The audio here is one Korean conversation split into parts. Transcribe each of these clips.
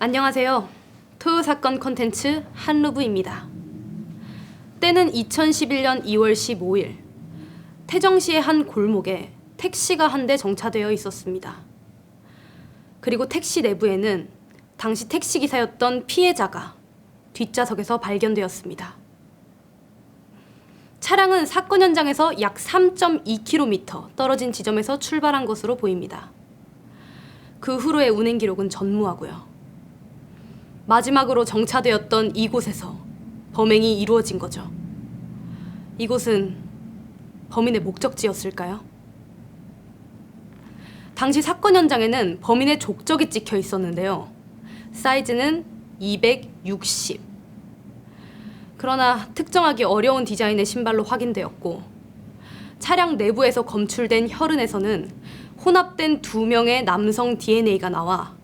안녕하세요. 토요 사건 콘텐츠 한루브입니다. 때는 2011년 2월 15일 태정시의 한 골목에 택시가 한 대 정차되어 있었습니다. 그리고 택시 내부에는 당시 택시기사였던 피해자가 뒷좌석에서 발견되었습니다. 차량은 사건 현장에서 약 3.2km 떨어진 지점에서 출발한 것으로 보입니다. 그 후로의 운행 기록은 전무하고요. 마지막으로 정차되었던 이곳에서 범행이 이루어진 거죠. 이곳은 범인의 목적지였을까요? 당시 사건 현장에는 범인의 족적이 찍혀 있었는데요. 사이즈는 260. 그러나 특정하기 어려운 디자인의 신발로 확인되었고, 차량 내부에서 검출된 혈흔에서는 혼합된 2명의 남성 DNA가 나와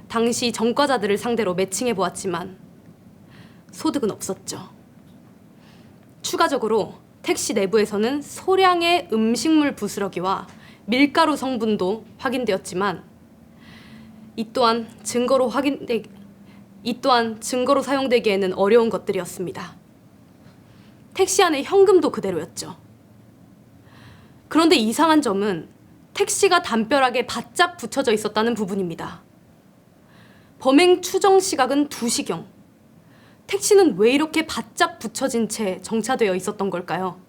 당시 전과자들을 상대로 매칭해 보았지만 소득은 없었죠. 추가적으로 택시 내부에서는 소량의 음식물 부스러기와 밀가루 성분도 확인되었지만 이 또한 증거로 사용되기에는 어려운 것들이었습니다. 택시 안의 현금도 그대로였죠. 그런데 이상한 점은 택시가 담벼락에 바짝 붙여져 있었다는 부분입니다. 범행 추정 시각은 2시경. 택시는 왜 이렇게 바짝 붙여진 채 정차되어 있었던 걸까요?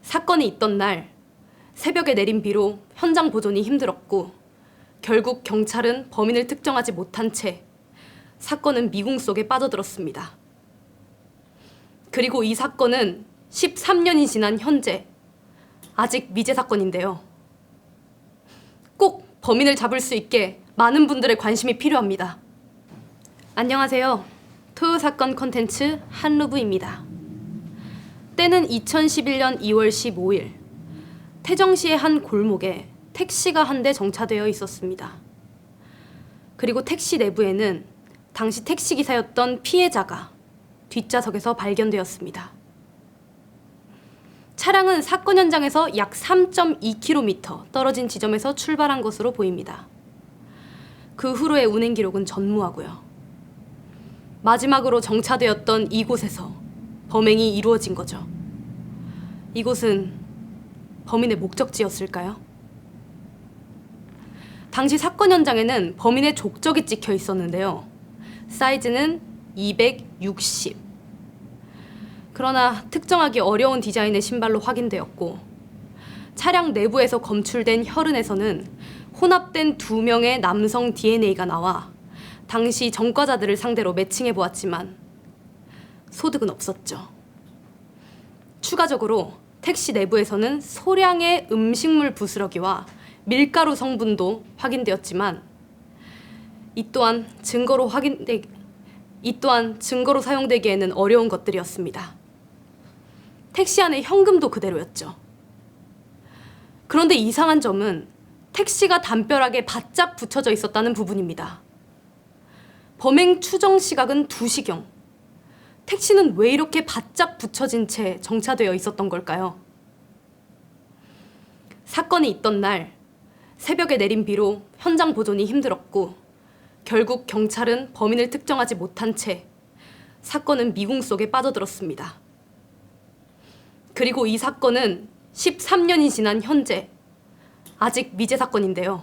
사건이 있던 날 새벽에 내린 비로 현장 보존이 힘들었고, 결국 경찰은 범인을 특정하지 못한 채 사건은 미궁 속에 빠져들었습니다. 그리고 이 사건은 13년이 지난 현재 아직 미제 사건인데요. 꼭 범인을 잡을 수 있게 많은 분들의 관심이 필요합니다. 안녕하세요. 토요 사건 콘텐츠 한루브입니다. 때는 2011년 2월 15일 태정시의 한 골목에 택시가 한 대 정차되어 있었습니다. 그리고 택시 내부에는 당시 택시기사였던 피해자가 뒷좌석에서 발견되었습니다. 차량은 사건 현장에서 약 3.2km 떨어진 지점에서 출발한 것으로 보입니다. 그 후로의 운행 기록은 전무하고요. 마지막으로 정차되었던 이곳에서 범행이 이루어진 거죠. 이곳은 범인의 목적지였을까요? 당시 사건 현장에는 범인의 족적이 찍혀 있었는데요. 사이즈는 260. 그러나 특정하기 어려운 디자인의 신발로 확인되었고, 차량 내부에서 검출된 혈흔에서는 혼합된 2명의 남성 DNA가 나와 당시 전과자들을 상대로 매칭해 보았지만 소득은 없었죠. 추가적으로 택시 내부에서는 소량의 음식물 부스러기와 밀가루 성분도 확인되었지만 이 또한 증거로 사용되기에는 어려운 것들이었습니다. 택시 안의 현금도 그대로였죠. 그런데 이상한 점은 택시가 담벼락에 바짝 붙여져 있었다는 부분입니다. 범행 추정 시각은 2시경. 택시는 왜 이렇게 바짝 붙여진 채 정차되어 있었던 걸까요? 사건이 있던 날 새벽에 내린 비로 현장 보존이 힘들었고, 결국 경찰은 범인을 특정하지 못한 채 사건은 미궁 속에 빠져들었습니다. 그리고 이 사건은 13년이 지난 현재 아직 미제 사건인데요.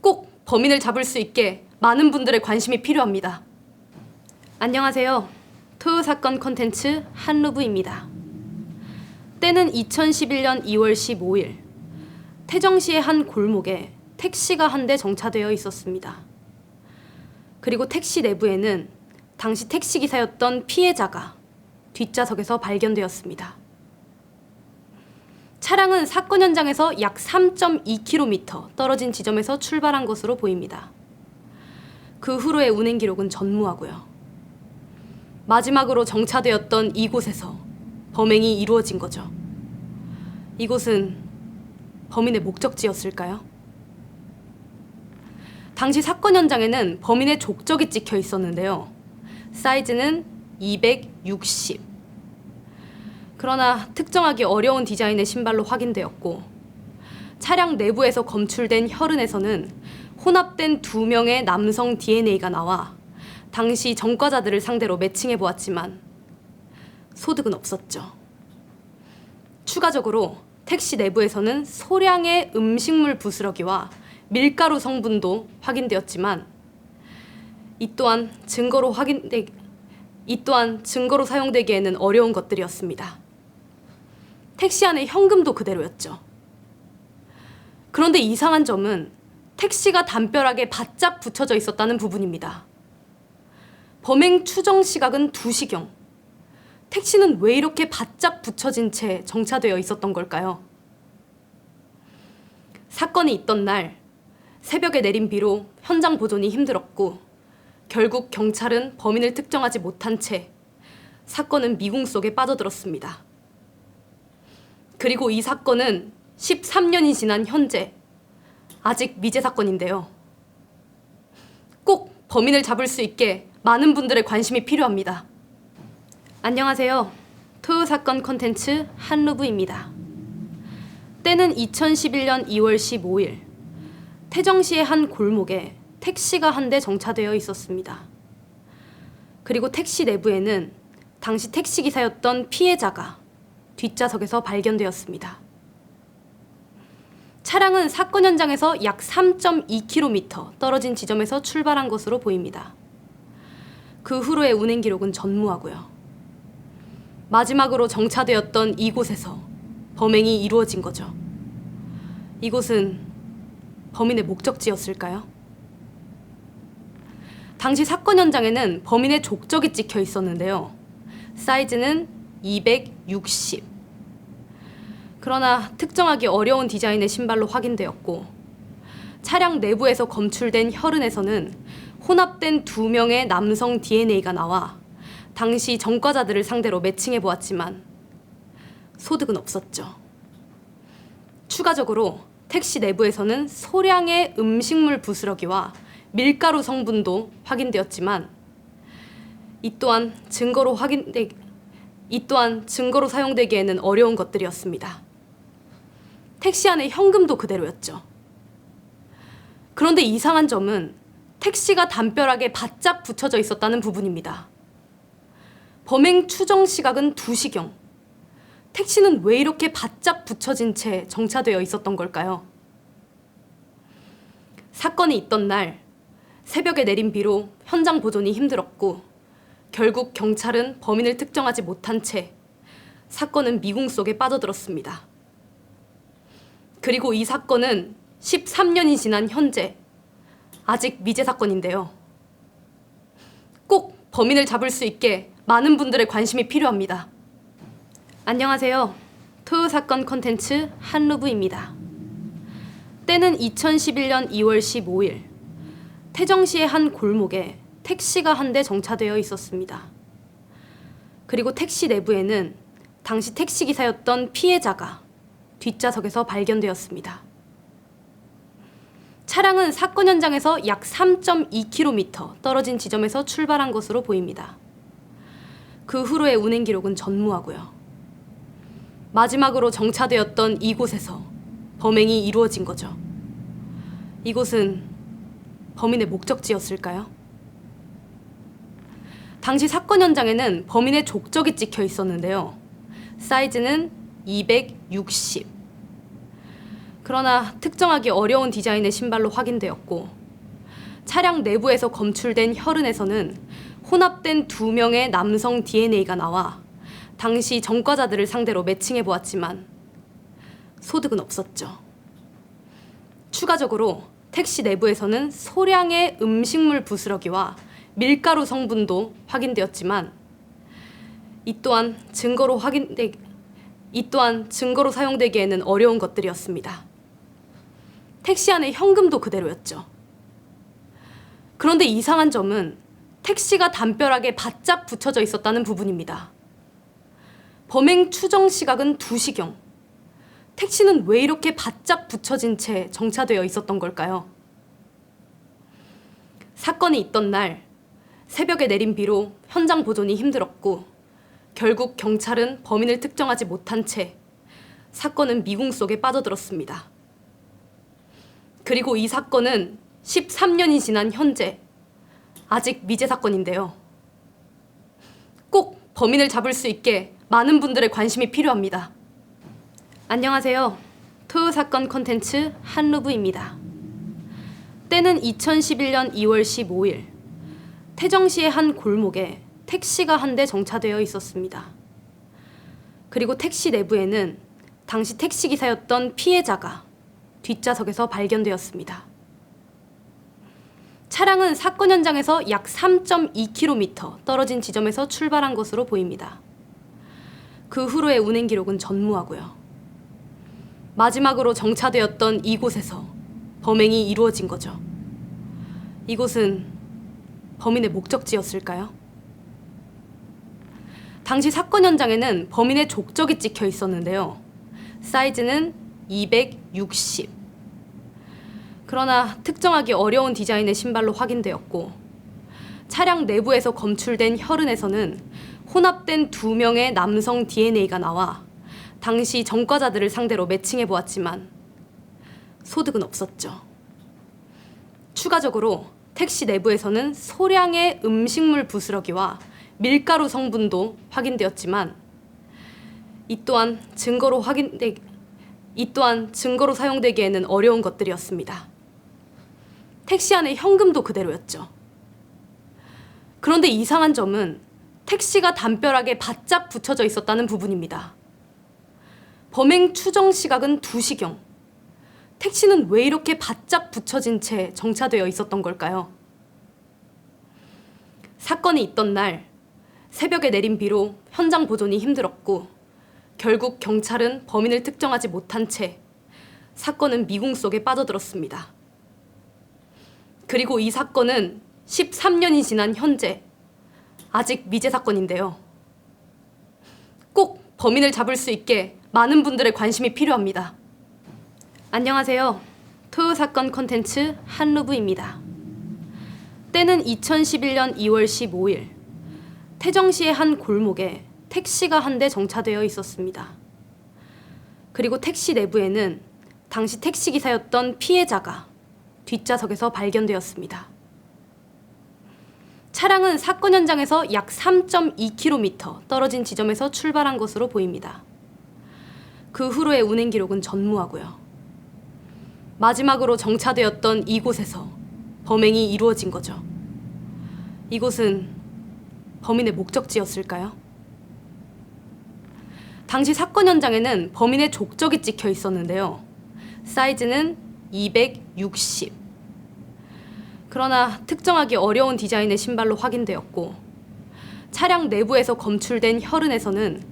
꼭 범인을 잡을 수 있게 많은 분들의 관심이 필요합니다. 안녕하세요. 토요 사건 콘텐츠 한루브입니다. 때는 2011년 2월 15일 태정시의 한 골목에 택시가 한 대 정차되어 있었습니다. 그리고 택시 내부에는 당시 택시기사였던 피해자가 뒷좌석에서 발견되었습니다. 차량은 사건 현장에서 약 3.2km 떨어진 지점에서 출발한 것으로 보입니다. 그 후로의 운행 기록은 전무하고요. 마지막으로 정차되었던 이곳에서 범행이 이루어진 거죠. 이곳은 범인의 목적지였을까요? 당시 사건 현장에는 범인의 족적이 찍혀 있었는데요. 사이즈는 260. 그러나 특정하기 어려운 디자인의 신발로 확인되었고, 차량 내부에서 검출된 혈흔에서는 혼합된 2명의 남성 DNA가 나와 당시 전과자들을 상대로 매칭해 보았지만 소득은 없었죠. 추가적으로 택시 내부에서는 소량의 음식물 부스러기와 밀가루 성분도 확인되었지만 이 또한 증거로 사용되기에는 어려운 것들이었습니다. 택시 안에 현금도 그대로였죠. 그런데 이상한 점은 택시가 담벼락에 바짝 붙여져 있었다는 부분입니다. 범행 추정 시각은 2시경. 택시는 왜 이렇게 바짝 붙여진 채 정차되어 있었던 걸까요? 사건이 있던 날 새벽에 내린 비로 현장 보존이 힘들었고 결국 경찰은 범인을 특정하지 못한 채 사건은 미궁 속에 빠져들었습니다. 그리고 이 사건은 13년이 지난 현재 아직 미제 사건인데요. 꼭 범인을 잡을 수 있게 많은 분들의 관심이 필요합니다. 안녕하세요. 토요 사건 콘텐츠 한루브입니다. 때는 2011년 2월 15일 태정시의 한 골목에 택시가 한 대 정차되어 있었습니다. 그리고 택시 내부에는 당시 택시기사였던 피해자가 뒷좌석에서 발견되었습니다. 차량은 사건 현장에서 약 3.2km 떨어진 지점에서 출발한 것으로 보입니다. 그 후로의 운행 기록은 전무하고요. 마지막으로 정차되었던 이곳에서 범행이 이루어진 거죠. 이곳은 범인의 목적지였을까요? 당시 사건 현장에는 범인의 족적이 찍혀 있었는데요. 사이즈는 260. 그러나 특정하기 어려운 디자인의 신발로 확인되었고 차량 내부에서 검출된 혈흔에서는 혼합된 2명의 남성 DNA가 나와 당시 전과자들을 상대로 매칭해 보았지만 소득은 없었죠. 추가적으로 택시 내부에서는 소량의 음식물 부스러기와 밀가루 성분도 확인되었지만 이 또한 증거로 사용되기에는 어려운 것들이었습니다. 택시 안에 현금도 그대로였죠. 그런데 이상한 점은 택시가 담벼락에 바짝 붙여져 있었다는 부분입니다. 범행 추정 시각은 2시경. 택시는 왜 이렇게 바짝 붙여진 채 정차되어 있었던 걸까요? 사건이 있던 날 새벽에 내린 비로 현장 보존이 힘들었고 결국 경찰은 범인을 특정하지 못한 채 사건은 미궁 속에 빠져들었습니다. 그리고 이 사건은 13년이 지난 현재 아직 미제 사건인데요. 꼭 범인을 잡을 수 있게 많은 분들의 관심이 필요합니다. 안녕하세요. 토요 사건 콘텐츠 한루브입니다. 때는 2011년 2월 15일 태정시의 한 골목에 택시가 한 대 정차되어 있었습니다. 그리고 택시 내부에는 당시 택시기사였던 피해자가 뒷좌석에서 발견되었습니다. 차량은 사건 현장에서 약 3.2km 떨어진 지점에서 출발한 것으로 보입니다. 그 후로의 운행 기록은 전무하고요. 마지막으로 정차되었던 이곳에서 범행이 이루어진 거죠. 이곳은 범인의 목적지였을까요? 당시 사건 현장에는 범인의 족적이 찍혀 있었는데요. 사이즈는 260. 그러나 특정하기 어려운 디자인의 신발로 확인되었고 차량 내부에서 검출된 혈흔에서는 혼합된 2명의 남성 DNA가 나와 당시 전과자들을 상대로 매칭해 보았지만 소득은 없었죠. 추가적으로 택시 내부에서는 소량의 음식물 부스러기와 밀가루 성분도 확인되었지만 이 또한 증거로 사용되기에는 어려운 것들이었습니다. 택시 안에 현금도 그대로였죠. 그런데 이상한 점은 택시가 담벼락에 바짝 붙여져 있었다는 부분입니다. 범행 추정 시각은 2시경. 택시는 왜 이렇게 바짝 붙여진 채 정차되어 있었던 걸까요? 사건이 있던 날 새벽에 내린 비로 현장 보존이 힘들었고 결국 경찰은 범인을 특정하지 못한 채 사건은 미궁 속에 빠져들었습니다. 그리고 이 사건은 13년이 지난 현재 아직 미제 사건인데요. 꼭 범인을 잡을 수 있게 많은 분들의 관심이 필요합니다. 안녕하세요. 토요 사건 콘텐츠 한루브입니다. 때는 2011년 2월 15일 태정시의 한 골목에 택시가 한 대 정차되어 있었습니다. 그리고 택시 내부에는 당시 택시기사였던 피해자가 뒷좌석에서 발견되었습니다. 차량은 사건 현장에서 약 3.2km 떨어진 지점에서 출발한 것으로 보입니다. 그 후로의 운행 기록은 전무하고요. 마지막으로 정차되었던 이곳에서 범행이 이루어진 거죠. 이곳은 범인의 목적지였을까요? 당시 사건 현장에는 범인의 족적이 찍혀 있었는데요. 사이즈는 260. 그러나 특정하기 어려운 디자인의 신발로 확인되었고, 차량 내부에서 검출된 혈흔에서는 혼합된 2명의 남성 DNA가 나와 당시 전과자들을 상대로 매칭해 보았지만 소득은 없었죠. 추가적으로 택시 내부에서는 소량의 음식물 부스러기와 밀가루 성분도 확인되었지만 이 또한 증거로 사용되기에는 어려운 것들이었습니다. 택시 안에 현금도 그대로였죠. 그런데 이상한 점은 택시가 담벼락에 바짝 붙여져 있었다는 부분입니다. 범행 추정 시각은 2시경. 택시는 왜 이렇게 바짝 붙여진 채 정차되어 있었던 걸까요? 사건이 있던 날 새벽에 내린 비로 현장 보존이 힘들었고 결국 경찰은 범인을 특정하지 못한 채 사건은 미궁 속에 빠져들었습니다. 그리고 이 사건은 13년이 지난 현재 아직 미제 사건인데요. 꼭 범인을 잡을 수 있게 많은 분들의 관심이 필요합니다. 안녕하세요. 토요 사건 콘텐츠 한루브입니다. 때는 2011년 2월 15일 태정시의 한 골목에 택시가 한 대 정차되어 있었습니다. 그리고 택시 내부에는 당시 택시기사였던 피해자가 뒷좌석에서 발견되었습니다. 차량은 사건 현장에서 약 3.2km 떨어진 지점에서 출발한 것으로 보입니다. 그 후로의 운행 기록은 전무하고요. 마지막으로 정차되었던 이곳에서 범행이 이루어진 거죠. 이곳은 범인의 목적지였을까요? 당시 사건 현장에는 범인의 족적이 찍혀 있었는데요. 사이즈는 260. 그러나 특정하기 어려운 디자인의 신발로 확인되었고, 차량 내부에서 검출된 혈흔에서는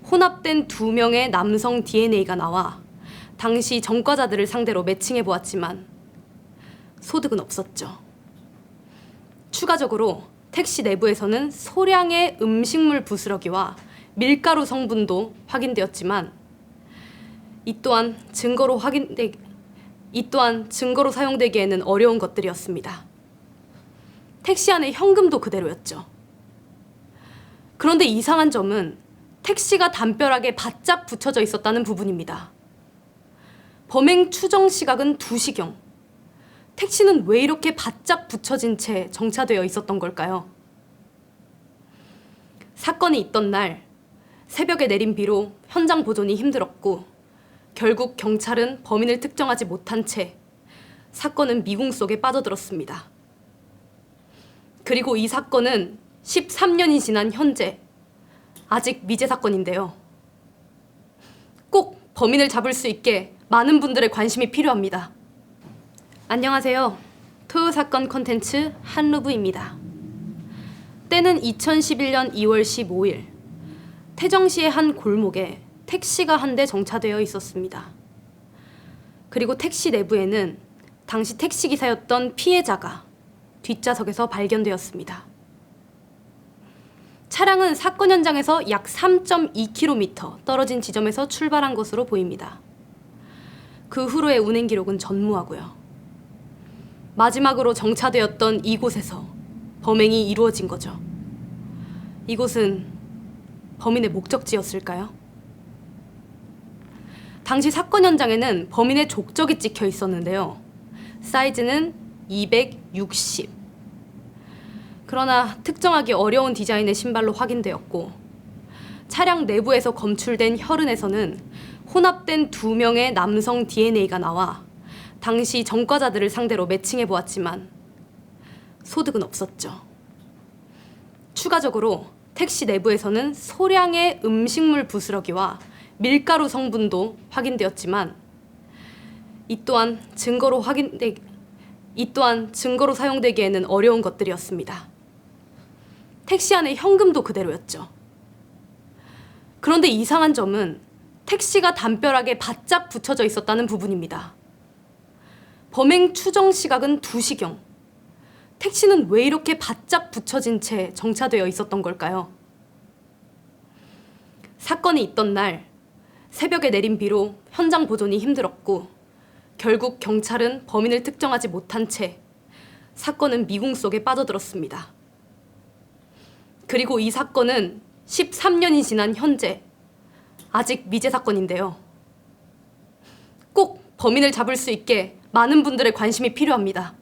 혼합된 2명의 남성 DNA가 나와 당시 전과자들을 상대로 매칭해 보았지만 소득은 없었죠. 추가적으로 택시 내부에서는 소량의 음식물 부스러기와 밀가루 성분도 확인되었지만 이 또한 증거로 사용되기에는 어려운 것들이었습니다. 택시 안에 현금도 그대로였죠. 그런데 이상한 점은 택시가 담벼락에 바짝 붙여져 있었다는 부분입니다. 범행 추정 시각은 2시경. 택시는 왜 이렇게 바짝 붙여진 채 정차되어 있었던 걸까요? 사건이 있던 날 새벽에 내린 비로 현장 보존이 힘들었고 결국 경찰은 범인을 특정하지 못한 채 사건은 미궁 속에 빠져들었습니다. 그리고 이 사건은 13년이 지난 현재 아직 미제 사건인데요. 꼭 범인을 잡을 수 있게 많은 분들의 관심이 필요합니다. 안녕하세요. 토요 사건 콘텐츠 한루브입니다. 때는 2011년 2월 15일 태정시의 한 골목에 택시가 한 대 정차되어 있었습니다. 그리고 택시 내부에는 당시 택시기사였던 피해자가 뒷좌석에서 발견되었습니다. 차량은 사건 현장에서 약 3.2km 떨어진 지점에서 출발한 것으로 보입니다. 그 후로의 운행 기록은 전무하고요. 마지막으로 정차되었던 이곳에서 범행이 이루어진 거죠. 이곳은 범인의 목적지였을까요? 당시 사건 현장에는 범인의 족적이 찍혀 있었는데요. 사이즈는 260. 그러나 특정하기 어려운 디자인의 신발로 확인되었고 차량 내부에서 검출된 혈흔에서는 혼합된 2명의 남성 DNA가 나와 당시 전과자들을 상대로 매칭해 보았지만 소득은 없었죠. 추가적으로 택시 내부에서는 소량의 음식물 부스러기와 밀가루 성분도 확인되었지만 이 또한 증거로 사용되기에는 어려운 것들이었습니다. 택시 안의 현금도 그대로였죠. 그런데 이상한 점은 택시가 담벼락에 바짝 붙여져 있었다는 부분입니다. 범행 추정 시각은 2시경. 택시는 왜 이렇게 바짝 붙여진 채 정차되어 있었던 걸까요? 사건이 있던 날 새벽에 내린 비로 현장 보존이 힘들었고 결국 경찰은 범인을 특정하지 못한 채 사건은 미궁 속에 빠져들었습니다. 그리고 이 사건은 13년이 지난 현재 아직 미제 사건인데요. 꼭 범인을 잡을 수 있게 많은 분들의 관심이 필요합니다.